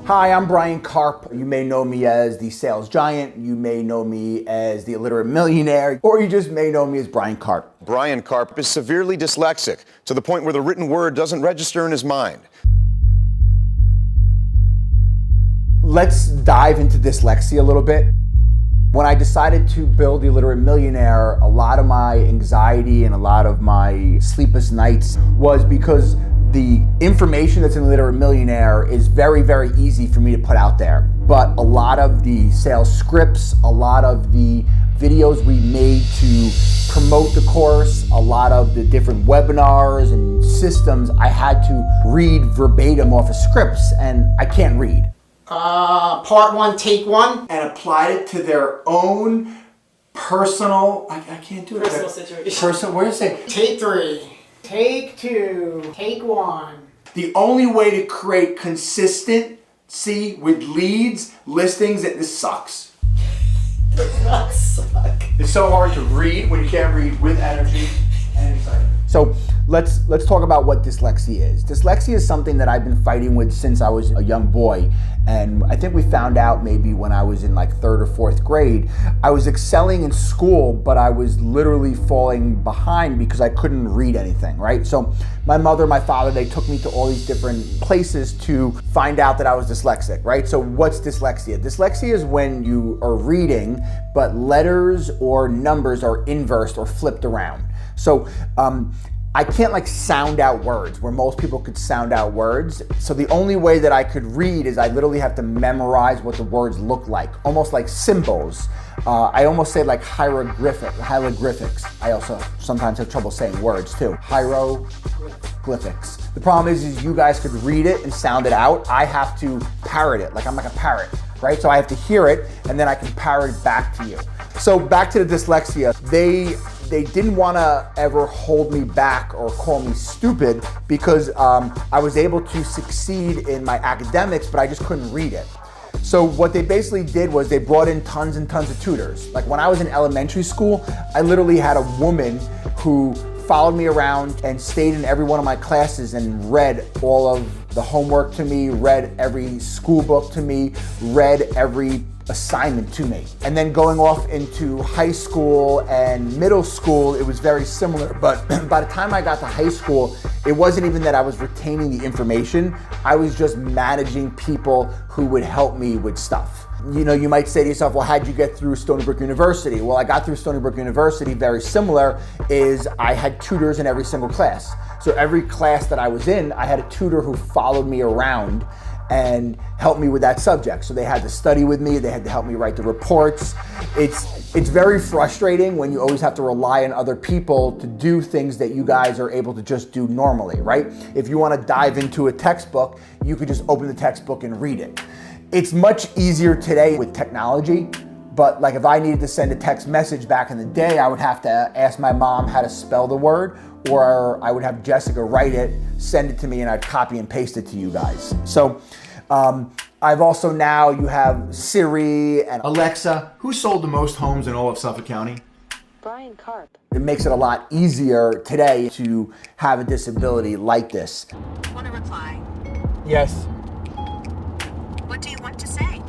Hi, I'm Brian Karp. You may know me as the sales giant, you may know me as the illiterate millionaire, or you just may know me as Brian Karp. Brian Karp is severely dyslexic to the point where the written word doesn't register in his mind. Let's dive into dyslexia a little bit. When I decided to build the illiterate millionaire, a lot of my anxiety and a lot of my sleepless nights was because the information that's in the illiterate millionaire is very, very easy for me to put out there. But a lot of the sales scripts, a lot of the videos we made to promote the course, a lot of the different webinars and systems, I had to read verbatim off of scripts, and I can't read. Part one, take one. And applied it to their own personal, I can't do it. Personal situation. Where is it? Take three. Take two. Take one. The only way to create consistency with leads, listings, this sucks. Does not suck. It's so hard to read when you can't read with energy and excitement. So let's talk about what dyslexia is. Dyslexia is something that I've been fighting with since I was a young boy. And I think we found out maybe when I was in like 3rd or 4th grade. I was excelling in school, but I was literally falling behind because I couldn't read anything, right? So my mother, my father, they took me to all these different places to find out that I was dyslexic, right? So what's dyslexia? Dyslexia is when you are reading, but letters or numbers are inversed or flipped around. So I can't like sound out words where most people could sound out words. So the only way that I could read is I literally have to memorize what the words look like, almost like symbols. I almost say like hieroglyphics. I also sometimes have trouble saying words too. Hieroglyphics. The problem is you guys could read it and sound it out. I have to parrot it, like I'm like a parrot, right? So I have to hear it and then I can parrot it back to you. So back to the dyslexia. They didn't want to ever hold me back or call me stupid because I was able to succeed in my academics, but I just couldn't read it. So what they basically did was they brought in tons and tons of tutors. Like when I was in elementary school, I literally had a woman who followed me around and stayed in every one of my classes and read all of the homework to me, read every school book to me, read every assignment to me. And then going off into high school and middle school, it was very similar. But by the time I got to high school, it wasn't even that I was retaining the information. I was just managing people who would help me with stuff. You know, you might say to yourself, well, how'd you get through Stony Brook University? Well, I got through Stony Brook University very similar, is I had tutors in every single class. So every class that I was in, I had a tutor who followed me around and helped me with that subject. So they had to study with me, they had to help me write the reports. It's very frustrating when you always have to rely on other people to do things that you guys are able to just do normally, right? If you want to dive into a textbook, you could just open the textbook and read it. It's much easier today with technology, but like if I needed to send a text message back in the day, I would have to ask my mom how to spell the word, or I would have Jessica write it, send it to me, and I'd copy and paste it to you guys. So I've also now, you have Siri and Alexa. Who sold the most homes in all of Suffolk County? Brian Karp. it makes it a lot easier today to have a disability like this. Want to reply? Yes. What do you want to say?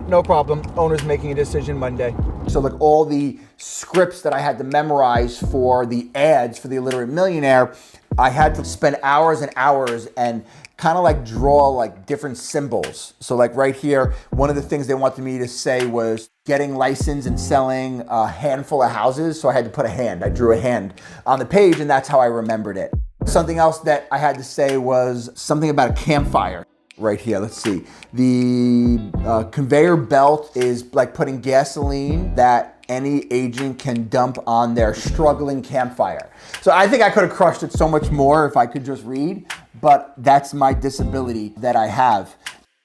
No problem. Owner's making a decision Monday. So like all the scripts that I had to memorize for the ads for the illiterate millionaire, I had to spend hours and hours and kind of like draw like different symbols. So like right here, one of the things they wanted me to say was getting licensed and selling a handful of houses. So I had to put a hand. I drew a hand on the page and that's how I remembered it. Something else that I had to say was something about a campfire. Right here, let's see. The conveyor belt is like putting gasoline that any agent can dump on their struggling campfire. So I think I could have crushed it so much more if I could just read, but that's my disability that I have.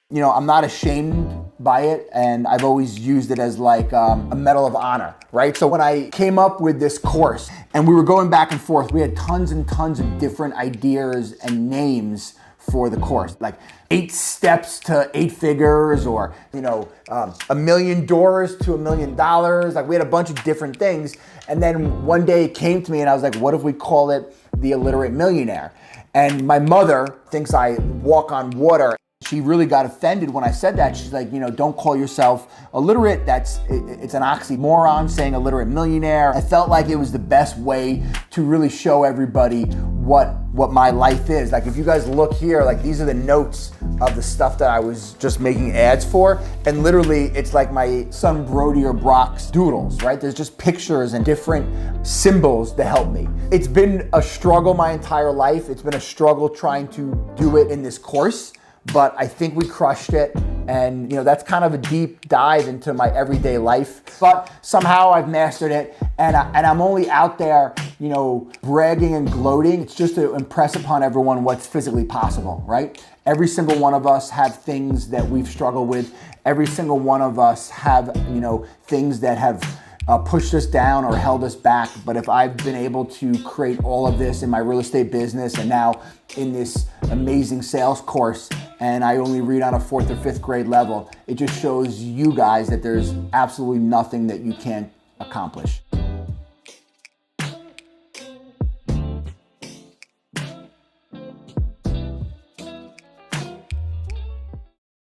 You know, I'm not ashamed by it, and I've always used it as like a medal of honor, right? So when I came up with this course and we were going back and forth, we had tons and tons of different ideas and names for the course, like 8 steps to 8 figures, or, you know, $1 million to $1 million. Like we had a bunch of different things. And then one day it came to me and I was like, what if we call it the illiterate millionaire? And my mother thinks I walk on water. she really got offended when I said that. She's like, don't call yourself illiterate. It's an oxymoron saying illiterate millionaire. I felt like it was the best way to really show everybody what my life is. Like if you guys look here, like these are the notes of the stuff that I was just making ads for. And literally it's like my son Brody or Brock's doodles, right? There's just pictures and different symbols to help me. It's been a struggle my entire life. It's been a struggle trying to do it in this course, but I think we crushed it. And that's kind of a deep dive into my everyday life, but somehow I've mastered it, and I'm only out there, bragging and gloating. It's just to impress upon everyone what's physically possible, right? Every single one of us have things that we've struggled with. Every single one of us have, things that have pushed us down or held us back. But if I've been able to create all of this in my real estate business and now in this amazing sales course, and I only read on a 4th or 5th grade level, it just shows you guys that there's absolutely nothing that you can't accomplish.